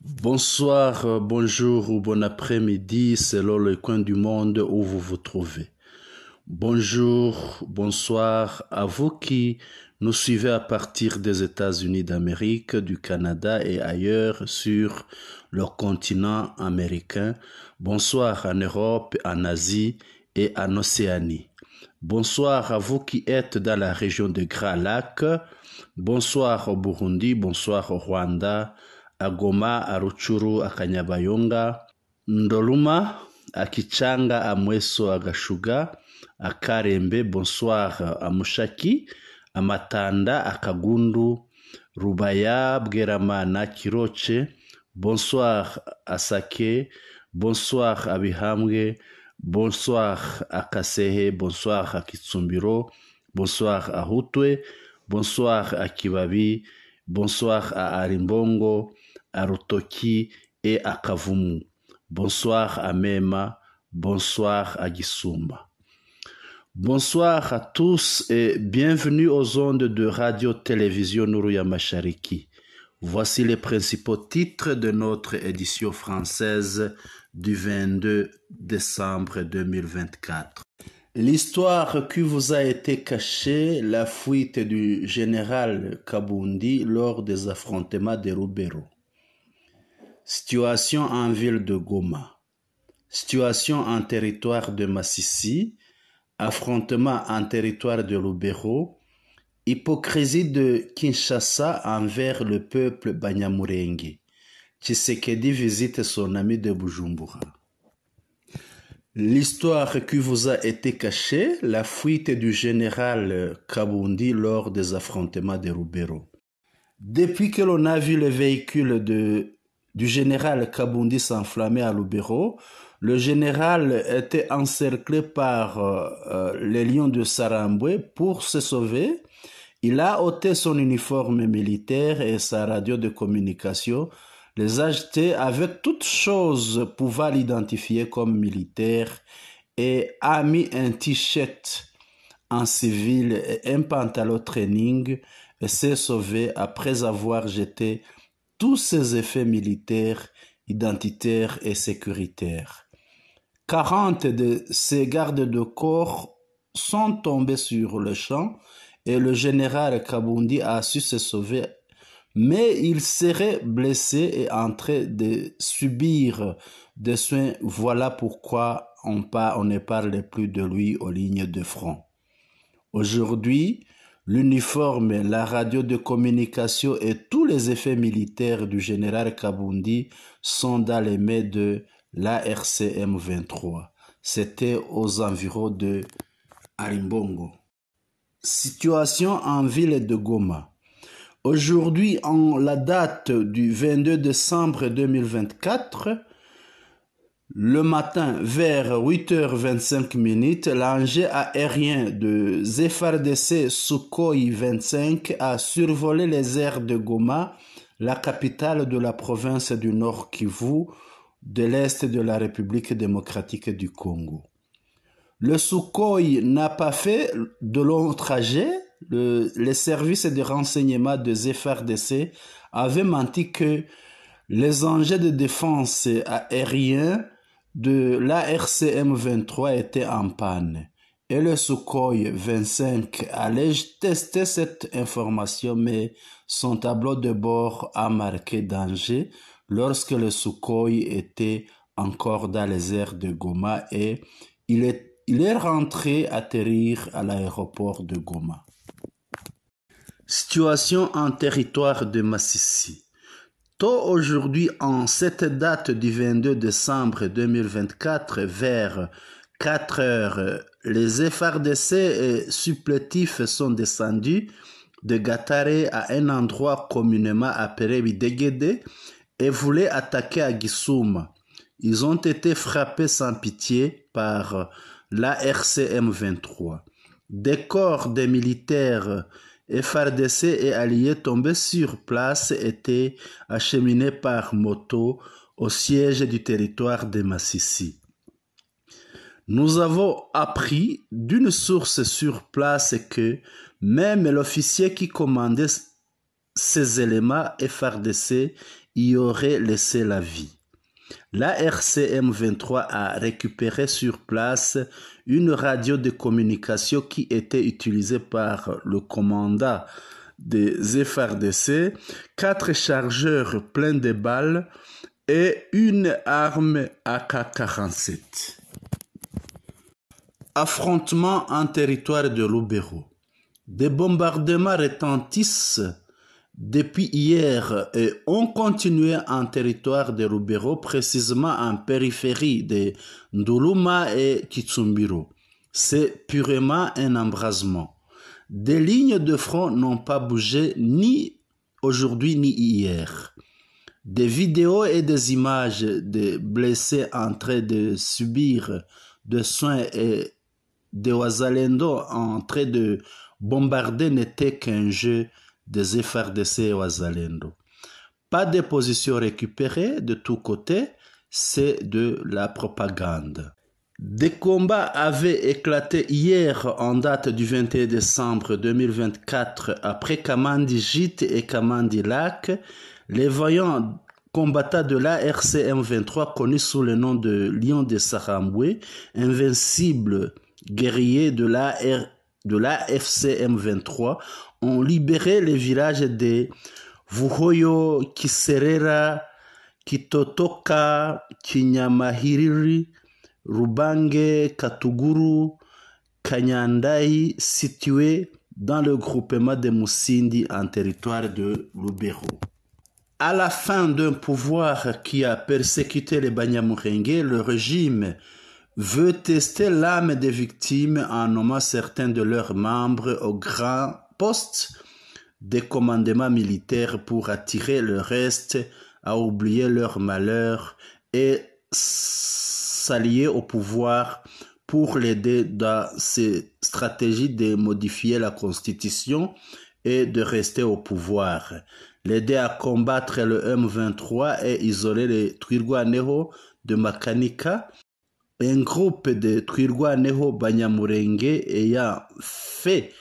Bonsoir, bonjour ou bon après-midi selon le coin du monde où vous vous trouvez. Bonjour, bonsoir à vous qui nous suivez à partir des États-Unis d'Amérique, du Canada et ailleurs sur le continent américain. Bonsoir en Europe, en Asie et en Océanie. Bonsoir à vous qui êtes dans la région de Grand Lac. Bonsoir au Burundi, bonsoir au Rwanda, à Goma, à Rutshuru, à Kanyabayonga, Ndoluma, à Kichanga, à Mweso, à Gashuga, à Karembe, bonsoir à Mushaki, à Matanda, à Kagundu, Rubaya, Bweramana, Kiroche, bonsoir à Sake, bonsoir à Bihambwe, bonsoir à Kasehe, bonsoir à Kitsumbiro, bonsoir à Hutwe, bonsoir à Kibabi, bonsoir à Arimbongo, à Rutoki et à Kavumu. Bonsoir à Mema, bonsoir à Gisumba. Bonsoir à tous et bienvenue aux ondes de radio-télévision Nourouya Mashariki. Voici les principaux titres de notre édition française du 22 décembre 2024. L'histoire qui vous a été cachée, la fuite du général Kabundi lors des affrontements de Lubero. Situation en ville de Goma. Situation en territoire de Masisi. Affrontement en territoire de Lubero. Hypocrisie de Kinshasa envers le peuple Banyamulenge. Tshisekedi visite son ami de Bujumbura. L'histoire qui vous a été cachée, la fuite du général Kabundi lors des affrontements de Lubero. Depuis que l'on a vu le véhicule du général Kabundi s'enflammer à Lubero, le général était encerclé par les lions de Sarambwe. Pour se sauver, il a ôté son uniforme militaire et sa radio de communication, les a jetés avec toute chose pouvant l'identifier comme militaire et a mis un t-shirt en civil et un pantalon training et s'est sauvé après avoir jeté tous ses effets militaires, identitaires et sécuritaires. 40 de ses gardes de corps sont tombés sur le champ et le général Kabundi a su se sauver, mais il serait blessé et en train de subir des soins. Voilà pourquoi on ne parle plus de lui aux lignes de front. Aujourd'hui, l'uniforme, la radio de communication et tous les effets militaires du général Kabundi sont dans les mains de l'ARCM 23. C'était aux environs de Arimbongo. Situation en ville de Goma. Aujourd'hui, en la date du 22 décembre 2024, le matin, vers 8h25, l'engin aérien de FARDC Sukhoi 25 a survolé les airs de Goma, la capitale de la province du Nord Kivu, de l'Est de la République démocratique du Congo. Le Sukhoi n'a pas fait de long trajet. Les services de renseignement de FARDC avaient menti que les engins de défense aériens de l'ARCM 23 étaient en panne. Et le Sukhoi 25 allait tester cette information, mais son tableau de bord a marqué danger lorsque le Sukhoi était encore dans les airs de Goma et il est rentré atterrir à l'aéroport de Goma. Situation en territoire de Masisi. Tôt aujourd'hui, en cette date du 22 décembre 2024, vers 4 heures, les FARDC et supplétifs sont descendus de Gatare à un endroit communément appelé Bidegede et voulaient attaquer à Gisuma. Ils ont été frappés sans pitié par l'ARCM 23. Des corps des militaires FARDC et alliés tombés sur place étaient acheminés par moto au siège du territoire de Masisi. Nous avons appris d'une source sur place que même l'officier qui commandait ces éléments FARDC y aurait laissé la vie. La RCM 23 a récupéré sur place une radio de communication qui était utilisée par le commandant des FARDC, 4 chargeurs pleins de balles et une arme AK-47. Affrontement en territoire de Lubero. Des bombardements retentissent depuis hier et ont continué en territoire de Lubero, précisément en périphérie de Nduluma et Kitsumbiro. C'est purement un embrasement. Des lignes de front n'ont pas bougé ni aujourd'hui ni hier. Des vidéos et des images de blessés en train de subir des soins et de Wazalendo en train de bombarder n'était qu'un jeu des FARDC et Wazalendo. Pas de position récupérée de tous côtés, c'est de la propagande. Des combats avaient éclaté hier en date du 21 décembre 2024 après Kamandi Jit et Kamandi Lac. Les vaillants combattants de la RCM 23, connus sous le nom de Lion de Saramboué, invincibles guerriers de la FCM 23, ont libéré les villages de Vuhoyo, Kiserera, Kitotoka, Kinyamahiriri, Rubange, Katuguru, Kanyandai, situés dans le groupement de Musindi en territoire de Lubero. À la fin d'un pouvoir qui a persécuté les Banyamulenge, le régime veut tester l'âme des victimes en nommant certains de leurs membres au grand poste des commandements militaires pour attirer le reste à oublier leur malheur et s'allier au pouvoir pour l'aider dans ses stratégies de modifier la constitution et de rester au pouvoir, l'aider à combattre le M23 et isoler les Twirwaneho de Makanika, un groupe de Twirwaneho Banyamulenge ayant fait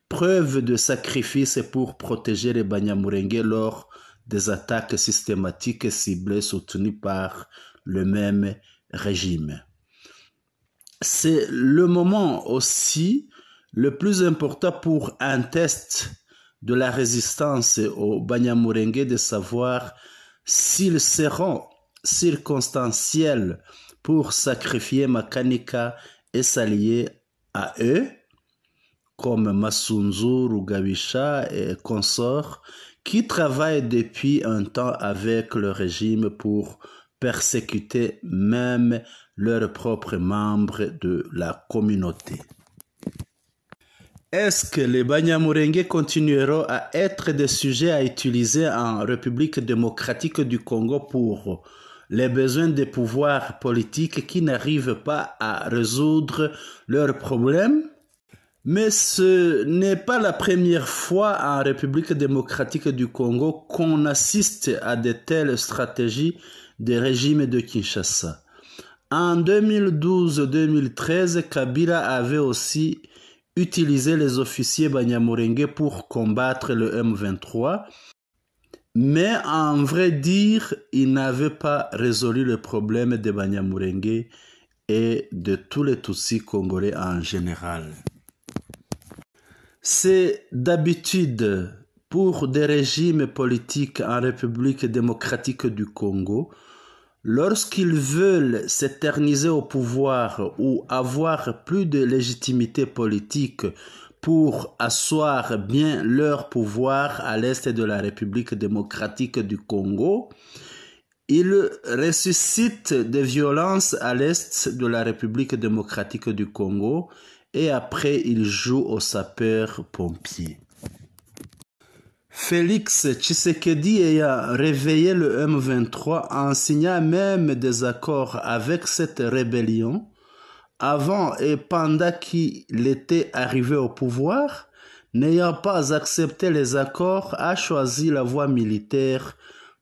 preuve de sacrifice pour protéger les Banyamulenge lors des attaques systématiques ciblées soutenues par le même régime. C'est le moment aussi le plus important pour un test de la résistance aux Banyamulenge de savoir s'ils seront circonstanciels pour sacrifier Makanika et s'allier à eux, comme Masunzu, Rugabisha et consorts, qui travaillent depuis un temps avec le régime pour persécuter même leurs propres membres de la communauté. Est-ce que les Banyamulenge continueront à être des sujets à utiliser en République démocratique du Congo pour les besoins des pouvoirs politiques qui n'arrivent pas à résoudre leurs problèmes? Mais ce n'est pas la première fois en République démocratique du Congo qu'on assiste à de telles stratégies des régimes de Kinshasa. En 2012-2013, Kabila avait aussi utilisé les officiers Banyamulenge pour combattre le M23, mais en vrai dire, il n'avait pas résolu le problème des Banyamulenge et de tous les Tutsis congolais en général. C'est d'habitude pour des régimes politiques en République démocratique du Congo, lorsqu'ils veulent s'éterniser au pouvoir ou avoir plus de légitimité politique pour asseoir bien leur pouvoir à l'est de la République démocratique du Congo, ils ressuscitent des violences à l'est de la République démocratique du Congo et après ils jouent aux sapeurs-pompiers. Félix Tshisekedi ayant réveillé le M23 en signant même des accords avec cette rébellion, avant et pendant qu'il était arrivé au pouvoir, n'ayant pas accepté les accords, a choisi la voie militaire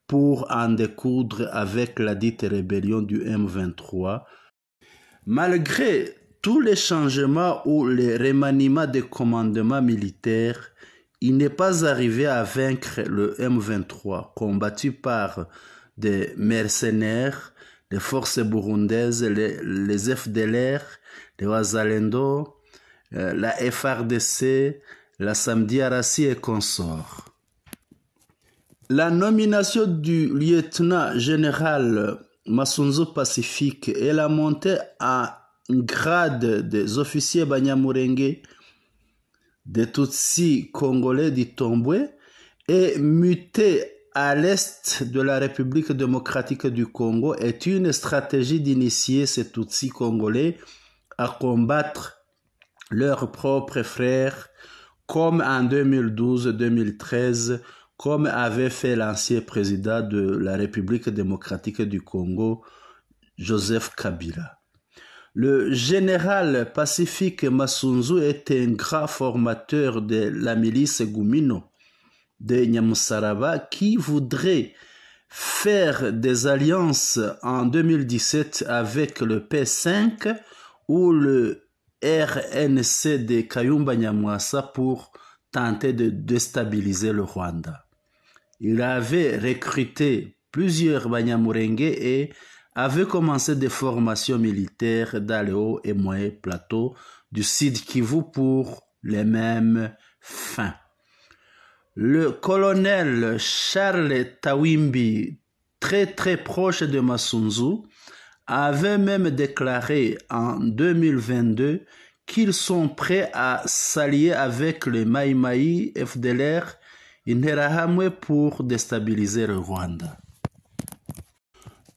pour en découdre avec la dite rébellion du M23. Malgré tous les changements ou les remaniements des commandements militaires il n'est pas arrivé à vaincre le M23, combattu par des mercenaires, les forces burundaises, les FDLR, les Wazalendo, la FRDC, la Samedi Arasi et consorts. La nomination du lieutenant-général Masunzu Pacifique et la montée en grade des officiers Banyamulenge, des Tutsis congolais d'Itombwe, est muté à l'est de la République démocratique du Congo est une stratégie d'initier ces Tutsis congolais à combattre leurs propres frères, comme en 2012-2013, comme avait fait l'ancien président de la République démocratique du Congo, Joseph Kabila. Le général Pacifique Masunzu est un grand formateur de la milice Gumino de Nyamusaraba qui voudrait faire des alliances en 2017 avec le P5 ou le RNC de Kayumba Nyamwasa pour tenter de déstabiliser le Rwanda. Il avait recruté plusieurs Banyamulenge et avait commencé des formations militaires dans le haut et moyen plateau du Sud Kivu pour les mêmes fins. Le colonel Charles Tawimbi, très proche de Masunzu, avait même déclaré en 2022 qu'ils sont prêts à s'allier avec les Mai Mai FDLR Interahamwe pour déstabiliser le Rwanda.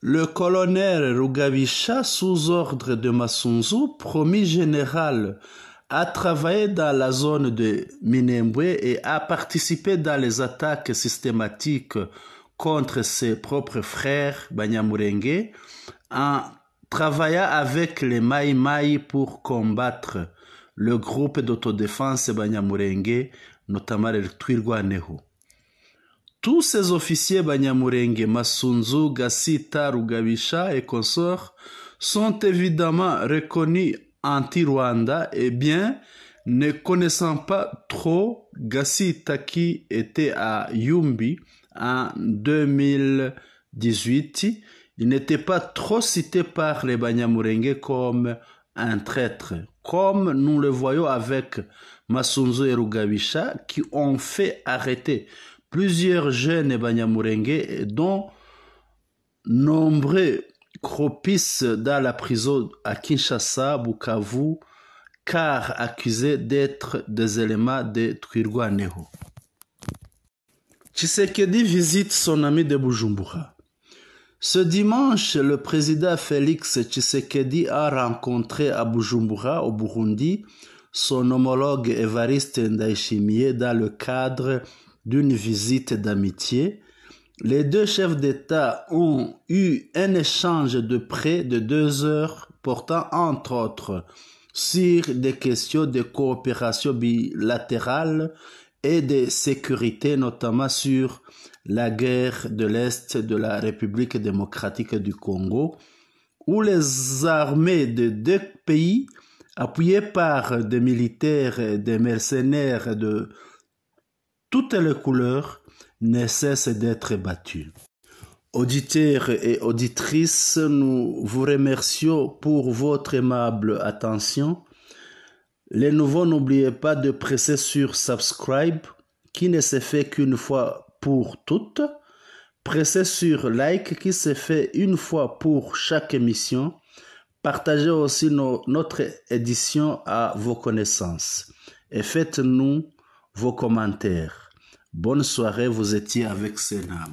Le colonel Rugabisha, sous ordre de Masunzu, promis général, a travaillé dans la zone de Minembwe et a participé dans les attaques systématiques contre ses propres frères Banyamulenge en travaillant avec les Mai Mai pour combattre le groupe d'autodéfense Banyamulenge, notamment le Twirwaneho. Tous ces officiers Banyamulenge, Masunzu, Gasita, Rugabisha et consorts sont évidemment reconnus anti-Rwanda et bien ne connaissant pas trop Gasita qui était à Yumbi en 2018, il n'était pas trop cité par les Banyamulenge comme un traître, comme nous le voyons avec Masunzu et Rugabisha qui ont fait arrêter plusieurs jeunes Banyamulenge dont nombreux croupissent dans la prison à Kinshasa, Bukavu, car accusés d'être des éléments de Twirwaneho. Tshisekedi visite son ami de Bujumbura. Ce dimanche, le président Félix Tshisekedi a rencontré à Bujumbura, au Burundi, son homologue Evariste Ndayishimiye dans le cadre d'une visite d'amitié. Les deux chefs d'État ont eu un échange de près de 2 heures portant entre autres sur des questions de coopération bilatérale et de sécurité, notamment sur la guerre de l'Est de la République démocratique du Congo, où les armées de 2 pays, appuyées par des militaires et des mercenaires de toutes les couleurs, ne cessent d'être battus. Auditeurs et auditrices, nous vous remercions pour votre aimable attention. Les nouveaux, n'oubliez pas de presser sur subscribe, qui ne se fait qu'une fois pour toutes. Pressez sur like, qui se fait une fois pour chaque émission. Partagez aussi notre édition à vos connaissances. Et faites-nous vos commentaires. Bonne soirée, vous étiez avec Senam.